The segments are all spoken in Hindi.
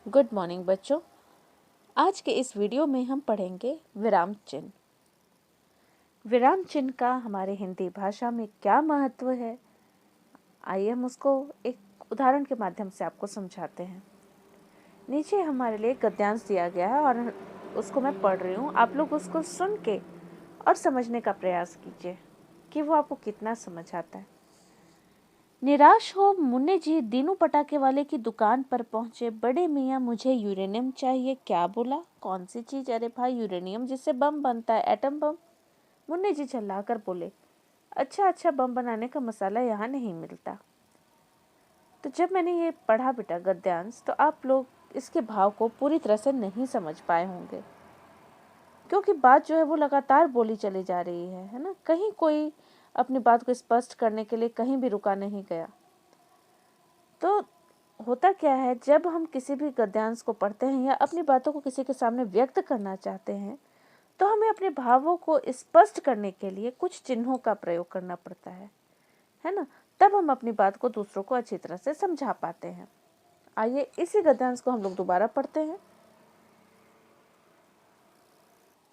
गुड मॉर्निंग बच्चों। आज के इस वीडियो में हम पढ़ेंगे विराम चिन्ह। विराम चिन्ह का हमारे हिंदी भाषा में क्या महत्व है, आइए हम उसको एक उदाहरण के माध्यम से आपको समझाते हैं। नीचे हमारे लिए गद्यांश दिया गया है और उसको मैं पढ़ रही हूँ। आप लोग उसको सुन के और समझने का प्रयास कीजिए कि वो आपको कितना समझ आता है। निराश हो मुन्ने जी दीनू पटाखे वाले की दुकान पर पहुंचे। बड़े मियाँ मुझे यूरेनियम चाहिए। क्या बोला? कौन सी चीज? अरे भाई यूरेनियम जिससे बम बनता है, एटम बम। मुन्ने जी चिल्लाकर बोले, अच्छा बम बनाने का मसाला यहाँ नहीं मिलता। तो जब मैंने ये पढ़ा बेटा गद्यांश, तो आप लोग इसके भाव को पूरी तरह से नहीं समझ पाए होंगे, क्योंकि बात जो है वो लगातार बोली चली जा रही है ना। कहीं कोई अपनी बात को स्पष्ट करने के लिए कहीं भी रुका नहीं गया। तो होता क्या है, जब हम किसी भी गद्यांश को पढ़ते हैं या अपनी बातों को किसी के सामने व्यक्त करना चाहते हैं, तो हमें अपने भावों को स्पष्ट करने के लिए कुछ चिन्हों का प्रयोग करना पड़ता है ना। तब हम अपनी बात को दूसरों को अच्छी तरह से समझा पाते हैं। आइए इसी गद्यांश को हम लोग दोबारा पढ़ते हैं।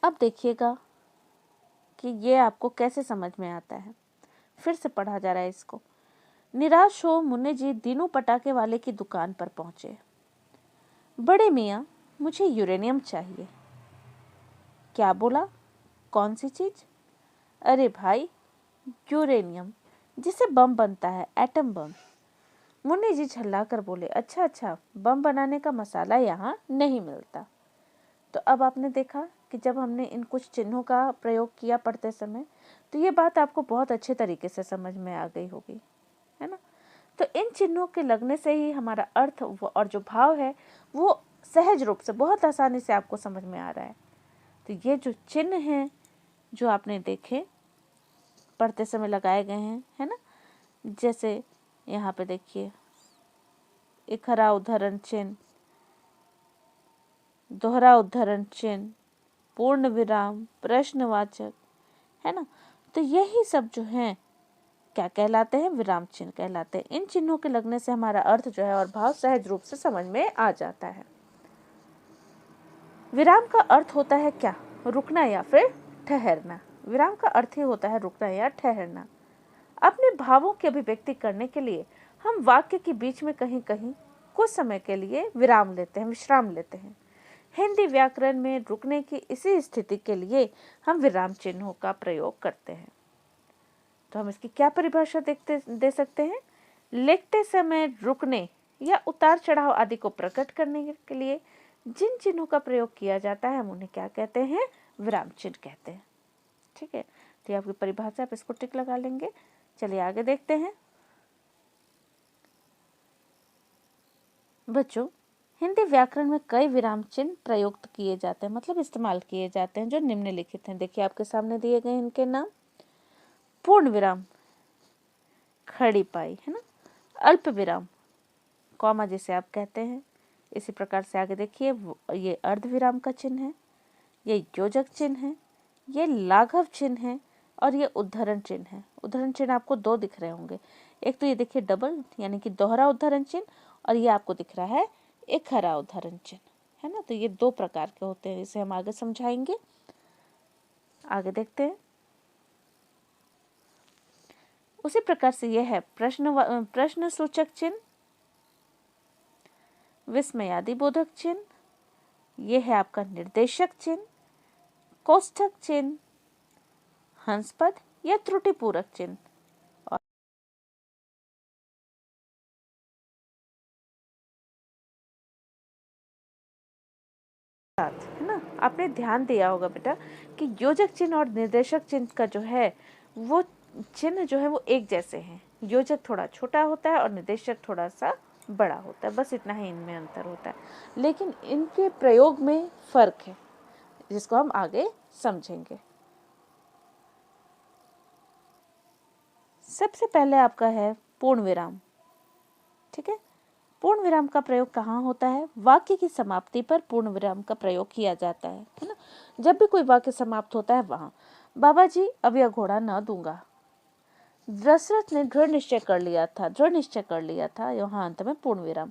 अब देखिएगा कि ये आपको कैसे समझ में आता है। फिर से पढ़ा जा रहा है इसको। निराश हो मुन्ने जी दीनू पटाखे वाले की दुकान पर पहुंचे। बड़े मियाँ मुझे यूरेनियम चाहिए। क्या बोला? कौन सी चीज? अरे भाई यूरेनियम जिससे बम बनता है, एटम बम। मुन्नी जी झल्ला कर बोले, अच्छा बम बनाने का मसाला यहाँ नहीं मिलता। तो अब आपने देखा कि जब हमने इन कुछ चिन्हों का प्रयोग किया पढ़ते समय, तो ये बात आपको बहुत अच्छे तरीके से समझ में आ गई होगी, है ना। तो इन चिन्हों के लगने से ही हमारा अर्थ और जो भाव है वो सहज रूप से बहुत आसानी से आपको समझ में आ रहा है। तो ये जो चिन्ह हैं जो आपने देखे पढ़ते समय लगाए गए हैं, है ना। जैसे यहाँ पे देखिए, एक हरा उद्धरण चिन्ह, दोहरा उद्धरण चिन्ह, पूर्ण विराम, प्रश्नवाचक, है ना। तो यही सब जो हैं क्या कहलाते हैं? विराम चिन्ह कहलाते हैं। इन चिन्हों के लगने से हमारा अर्थ जो है और भाव सहज रूप से समझ में आ जाता है। विराम का अर्थ होता है क्या? रुकना या फिर ठहरना। विराम का अर्थ ही होता है रुकना या ठहरना। अपने भावों की अभिव्यक्ति करने के लिए हम वाक्य के बीच में कहीं कहीं कुछ समय के लिए विराम लेते हैं, विश्राम लेते हैं। हिंदी व्याकरण में रुकने की इसी स्थिति के लिए हम विराम चिन्हों का प्रयोग करते हैं। तो हम इसकी क्या परिभाषा दे सकते हैं? लिखते समय रुकने या उतार चढ़ाव आदि को प्रकट करने के लिए जिन चिन्हों का प्रयोग किया जाता है हम उन्हें क्या कहते हैं? विराम चिन्ह कहते हैं। ठीक है, तो ये आपकी परिभाषा, आप इसको टिक लगा लेंगे। चलिए आगे देखते हैं। बच्चों, हिंदी व्याकरण में कई विराम चिन्ह प्रयुक्त किए जाते हैं, मतलब इस्तेमाल किए जाते हैं, जो निम्नलिखित हैं। देखिए आपके सामने दिए गए इनके नाम। पूर्ण विराम, खड़ी पाई, है ना। अल्प विराम, कॉमा जिसे आप कहते हैं। इसी प्रकार से आगे देखिए, ये अर्ध विराम का चिन्ह है, ये योजक चिन्ह है, ये लाघव चिन्ह है और ये उद्धरण चिन्ह है। उद्धरण चिन्ह आपको दो दिख रहे होंगे। एक तो ये देखिए डबल यानी कि दोहरा उद्धरण चिन्ह, और ये आपको दिख रहा है एक हरा उद्धरण चिन्ह, है ना। तो ये दो प्रकार के होते हैं, इसे हम आगे समझाएंगे। आगे देखते हैं। उसी प्रकार से यह है प्रश्न सूचक चिन्ह, विस्मयादि बोधक चिन्ह, यह है आपका निर्देशक चिन्ह, कोष्ठक चिन्ह, हंसपद या त्रुटिपूरक चिन्ह। है ना, आपने ध्यान दिया होगा बेटा कि योजक चिन्ह और निर्देशक चिन्ह का जो है वो चिन्ह जो है वो एक जैसे हैं। योजक थोड़ा छोटा होता है और निर्देशक थोड़ा सा बड़ा होता है, बस इतना ही इनमें अंतर होता है, लेकिन इनके प्रयोग में फर्क है जिसको हम आगे समझेंगे। सबसे पहले आपका है पूर्ण विराम। ठीक है, पूर्ण विराम का प्रयोग कहाँ होता है? वाक्य की समाप्ति पर पूर्ण विराम का प्रयोग किया जाता है ना। जब भी कोई वाक्य समाप्त होता है वहां, बाबा जी अब यह घोड़ा न दूंगा। दशरथ ने दृढ़ निश्चय कर लिया था, यहाँ अंत में पूर्ण विराम,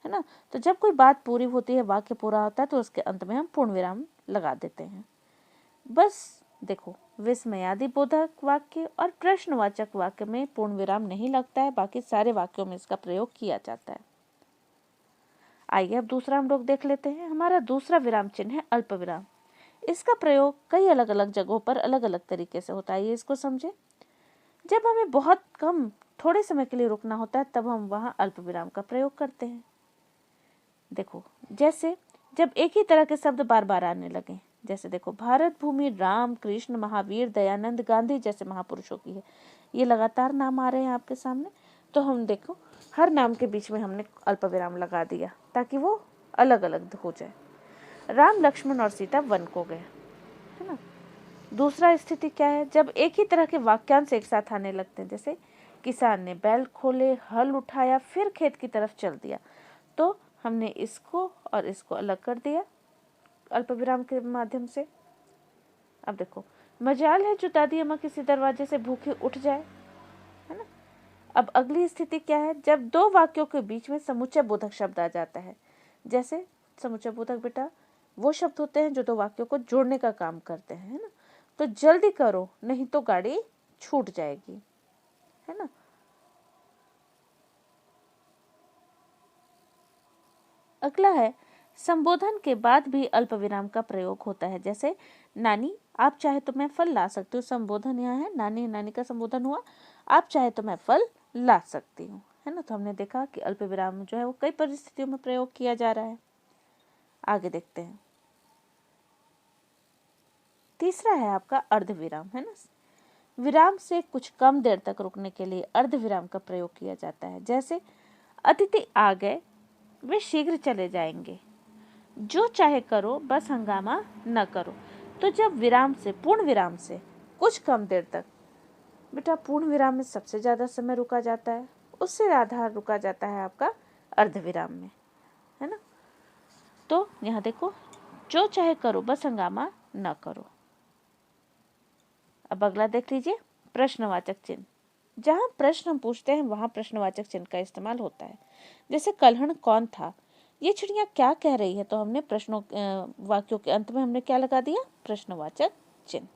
है ना। तो जब कोई बात पूरी होती है, वाक्य पूरा होता है, तो उसके अंत में हम पूर्ण विराम लगा देते हैं। बस देखो, विस्मयादि बोधक वाक्य और प्रश्नवाचक वाक्य में पूर्ण विराम नहीं लगता है, बाकी सारे वाक्यों में इसका प्रयोग किया जाता है। आइए अब दूसरा हम लोग देख लेते हैं। हमारा दूसरा विराम चिन्ह है अल्प विराम। इसका प्रयोग कई अलग अलग जगहों पर अलग अलग तरीके से होता है, ये इसको समझे। जब हमें बहुत कम थोड़े समय के लिए रुकना होता है, तब हम वहाँ अल्प विराम का प्रयोग करते हैं। देखो, जैसे जब एक ही तरह के शब्द बार बार आने लगे, जैसे देखो, भारत भूमि राम कृष्ण महावीर दयानंद गांधी जैसे महापुरुषों की है, ये लगातार नाम आ रहे हैं आपके सामने। तो हम देखो, हर नाम के बीच में हमने अल्प विराम लगा दिया ताकि वो अलग अलग हो जाए। राम लक्ष्मण और सीता वन को गए, है ना। दूसरा स्थिति क्या है, जब एक ही तरह के वाक्यांश एक साथ आने लगते हैं, जैसे किसान ने बैल खोले, हल उठाया, फिर खेत की तरफ चल दिया, तो हमने इसको और इसको अलग कर दिया अल्प विराम के माध्यम से। अब देखो, मजाल है जो दादी अम्मा किसी दरवाजे से भूखे उठ जाए, है ना। अब अगली स्थिति क्या है, जब दो वाक्यों के बीच में समुच्चय बोधक शब्द आ जाता है। जैसे समुच्चय बोधक बेटा वो शब्द होते हैं जो दो वाक्यों को जोड़ने का काम करते हैं, है ना। तो जल्दी करो नहीं तो गाड़ी छूट जाएगी, है ना। अगला है, संबोधन के बाद भी अल्प विराम का प्रयोग होता है। जैसे नानी आप चाहे तो मैं फल ला सकती हूँ, संबोधन यहाँ है, नानी नानी का संबोधन हुआ, आप चाहे तो मैं फल ला सकती हूँ, है ना। तो हमने देखा कि अल्प विराम जो है वो कई परिस्थितियों में प्रयोग किया जा रहा है। आगे देखते हैं, तीसरा है आपका अर्ध विराम, है ना। विराम से कुछ कम देर तक रुकने के लिए अर्ध विराम का प्रयोग किया जाता है। जैसे अतिथि आ गए, वे शीघ्र चले जाएंगे, जो चाहे करो बस हंगामा न करो। तो जब विराम से पूर्ण विराम से कुछ कम देर तक, बेटा पूर्ण विराम में सबसे ज्यादा समय रुका जाता है, उससे आधा रुका जाता है आपका अर्ध विराम में, है ना। तो यहाँ देखो, जो चाहे करो बस हंगामा न करो। अब अगला देख लीजिए, प्रश्नवाचक चिन्ह। जहाँ प्रश्न हम पूछते हैं वहां प्रश्नवाचक चिन्ह का इस्तेमाल होता है। जैसे कल्हड़ कौन था, ये चिड़िया क्या कह रही है, तो हमने प्रश्नों वाक्यों के अंत में हमने क्या लगा दिया, प्रश्नवाचक चिन्ह।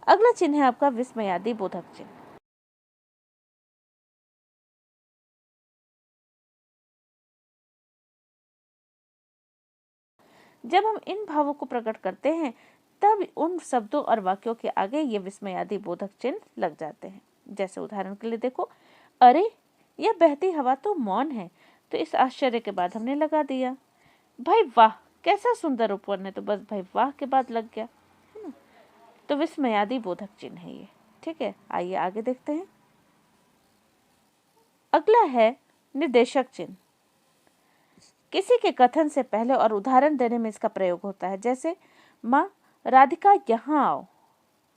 अगला चिन्ह है आपका विस्मयादि बोधक चिन्ह। जब हम इन भावों को प्रकट करते हैं, तब उन शब्दों और वाक्यों के आगे ये विस्मयादि बोधक चिन्ह लग जाते हैं। जैसे उदाहरण के लिए देखो, अरे यह बहती हवा तो मौन है, तो इस आश्चर्य के बाद हमने लगा दिया। भाई वाह कैसा सुंदर उपवन है, तो बस भाई वाह के बाद लग गया, है ना। तो विस्मयादि बोधक चिन्ह है ये, ठीक है। आइए आगे देखते हैं। अगला है निर्देशक चिन्ह। किसी के कथन से पहले और उदाहरण देने में इसका प्रयोग होता है। जैसे माँ राधिका यहाँ आओ,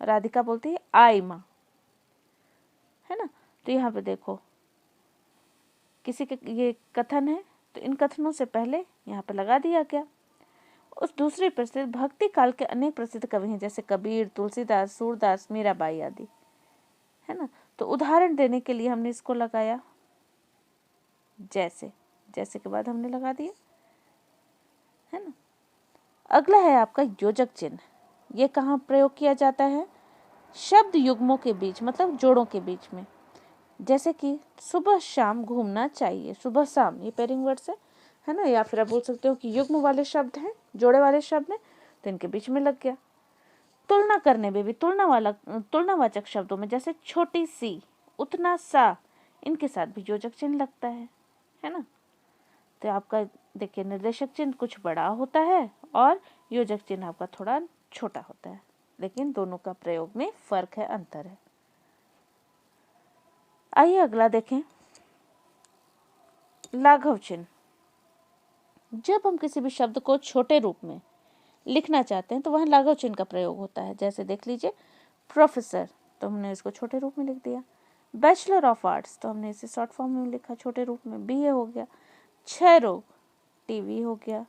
राधिका बोलती है आई माँ, है ना। तो यहाँ पे देखो, किसी के ये कथन है, तो इन कथनों से पहले यहाँ पे लगा दिया गया। उस दूसरे प्रसिद्ध भक्ति काल के अनेक प्रसिद्ध कवि हैं, जैसे कबीर, तुलसीदास, सूरदास, मीराबाई आदि, है ना। तो उदाहरण देने के लिए हमने इसको लगाया, जैसे जैसे के बाद हमने लगा दिया, है ना। अगला है आपका योजक चिन्ह। ये कहाँ प्रयोग किया जाता है, शब्द युग्मों के बीच, मतलब जोड़ों के बीच में। जैसे कि सुबह शाम घूमना चाहिए, सुबह शाम ये पेयरिंग वर्ड्स है ना। या फिर आप बोल सकते हो कि युग्म वाले शब्द हैं, जोड़े वाले शब्द हैं, तो इनके बीच में लग गया। तुलना करने में भी तुलनावाचक शब्दों में, जैसे छोटी सी, उतना सा, इनके साथ भी योजक चिन्ह लगता है ना। तो आपका देखिए, निर्देशक चिन्ह कुछ बड़ा होता है और योजक चिन्ह आपका थोड़ा छोटा होता है, लेकिन दोनों का प्रयोग में फर्क है, अंतर है। आइए अगला देखें, लाघव चिन्ह। जब हम किसी भी शब्द को छोटे रूप में लिखना चाहते हैं तो वहाँ लाघव चिन्ह का प्रयोग होता है। जैसे देख लीजिए, प्रोफेसर, तो हमने इसको छोटे रूप में लिख दिया। बैचलर ऑफ आर्ट्स, तो हमने इसे शॉर्ट फॉर्म में लिखा छोटे रूप में, बीए हो गया। क्षय रोग, टीवी हो गया।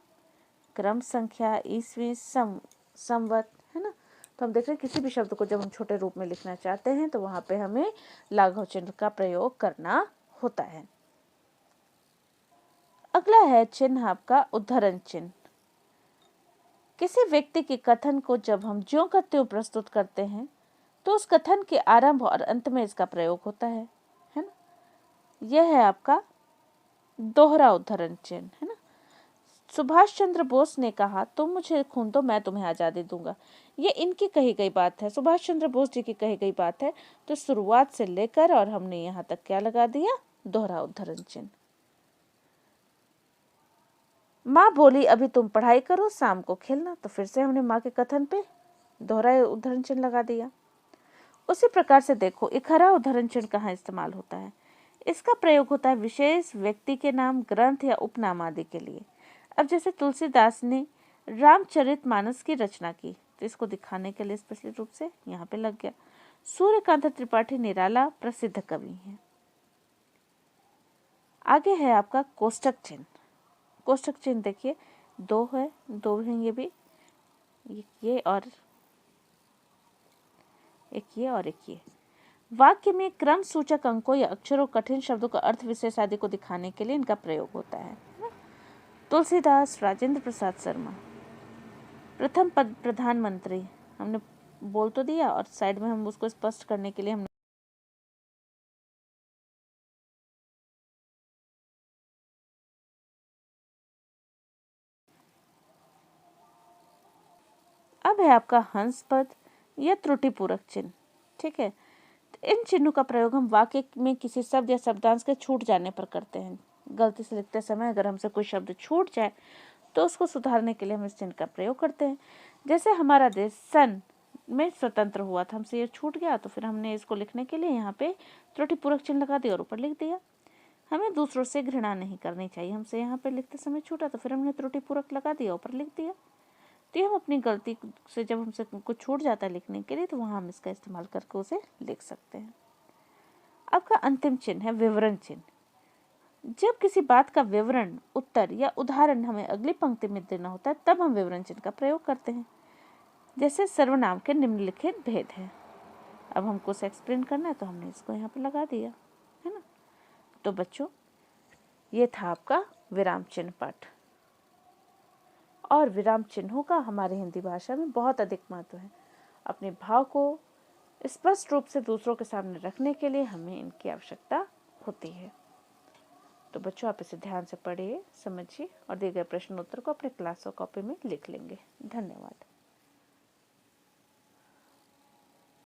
क्रम संख्या, ईस्वी, संवत, है ना। तो हम देख रहे हैं किसी भी शब्द को जब हम छोटे रूप में लिखना चाहते हैं तो वहाँ पे हमें लाघव चिन्ह का प्रयोग करना होता है। अगला है चिन्ह आपका उद्धरण चिन्ह। किसी व्यक्ति के कथन को जब हम ज्यों का त्यों प्रस्तुत करते हैं तो उस कथन के आरंभ और अंत में इसका प्रयोग होता है ना। यह है आपका दोहरा उद्धरण चिन्ह, है ना। सुभाष चंद्र बोस ने कहा, तुम मुझे खून दो मैं तुम्हें आजादी दूंगा। ये इनकी कही गई बात है, सुभाष चंद्र बोस जी की कही गई बात है। तो शुरुआत से लेकर और हमने यहाँ तक क्या लगा दिया, दोहरा उद्धरण चिन्ह। माँ बोली अभी तुम पढ़ाई करो, शाम को खेलना। तो फिर से हमने माँ के कथन पे दोहरा उद्धरण चिन्ह लगा दिया। उसी प्रकार से देखो इकहरा उद्धरण चिन्ह कहाँ इस्तेमाल होता है। इसका प्रयोग होता है विशेष व्यक्ति के नाम, ग्रंथ या उपनाम आदि के लिए। अब जैसे तुलसीदास ने रामचरितमानस की रचना की तो इसको दिखाने के लिए स्पेशल रूप से यहाँ पे लग गया। सूर्यकांत त्रिपाठी निराला प्रसिद्ध कवि हैं। आगे है आपका कोष्टक चिन्ह। कोष्टक चिन्ह देखिए दो हैं ये भी, ये और एक ये। वाक्य में क्रम सूचक अंकों या अक्षरों, कठिन शब्दों का अर्थ विशेष आदि को दिखाने के लिए इनका प्रयोग होता है। तुलसीदास, राजेंद्र प्रसाद शर्मा, प्रथम पद प्रधानमंत्री, हमने बोल तो दिया और साइड में हम उसको स्पष्ट करने के लिए हमने अब है आपका हंस पद या त्रुटि पूरक चिन्ह। ठीक है, तो इन चिन्हों का प्रयोग हम वाक्य में किसी शब्द या शब्दांश के छूट जाने पर करते हैं। गलती से लिखते समय अगर हमसे कोई शब्द छूट जाए तो उसको सुधारने के लिए हम इस चिन्ह का प्रयोग करते हैं। जैसे हमारा देश सन में स्वतंत्र हुआ था, हमसे ये छूट गया तो फिर हमने इसको लिखने के लिए यहाँ पे त्रुटि पूरक चिन्ह लगा दिया और ऊपर लिख दिया। हमें दूसरों से घृणा नहीं करनी चाहिए, हमसे यहाँ पे लिखते समय छूटा तो फिर हमने त्रुटि पूरक लगा दिया, ऊपर लिख दिया। तो हम अपनी गलती से जब हमसे कुछ छूट जाता है लिखने के लिए तो वहाँ हम इसका इस्तेमाल करके उसे लिख सकते हैं। आपका अंतिम चिन्ह है विवरण चिन्ह। जब किसी बात का विवरण, उत्तर या उदाहरण हमें अगली पंक्ति में देना होता है तब हम विवरण चिन्ह का प्रयोग करते हैं। जैसे सर्वनाम के निम्नलिखित भेद है, अब हमको उसे एक्सप्लेन करना है तो हमने इसको यहाँ पे लगा दिया, है ना। तो बच्चों ये था आपका विराम चिन्ह पाठ। और विराम चिन्हों का हमारी हिंदी भाषा में बहुत अधिक महत्व है। अपने भाव को स्पष्ट रूप से दूसरों के सामने रखने के लिए हमें इनकी आवश्यकता होती है। तो बच्चों आप इसे ध्यान से पढ़िए, समझिए और दिए गए प्रश्न उत्तर को अपने क्लास और कॉपी में लिख लेंगे। धन्यवाद।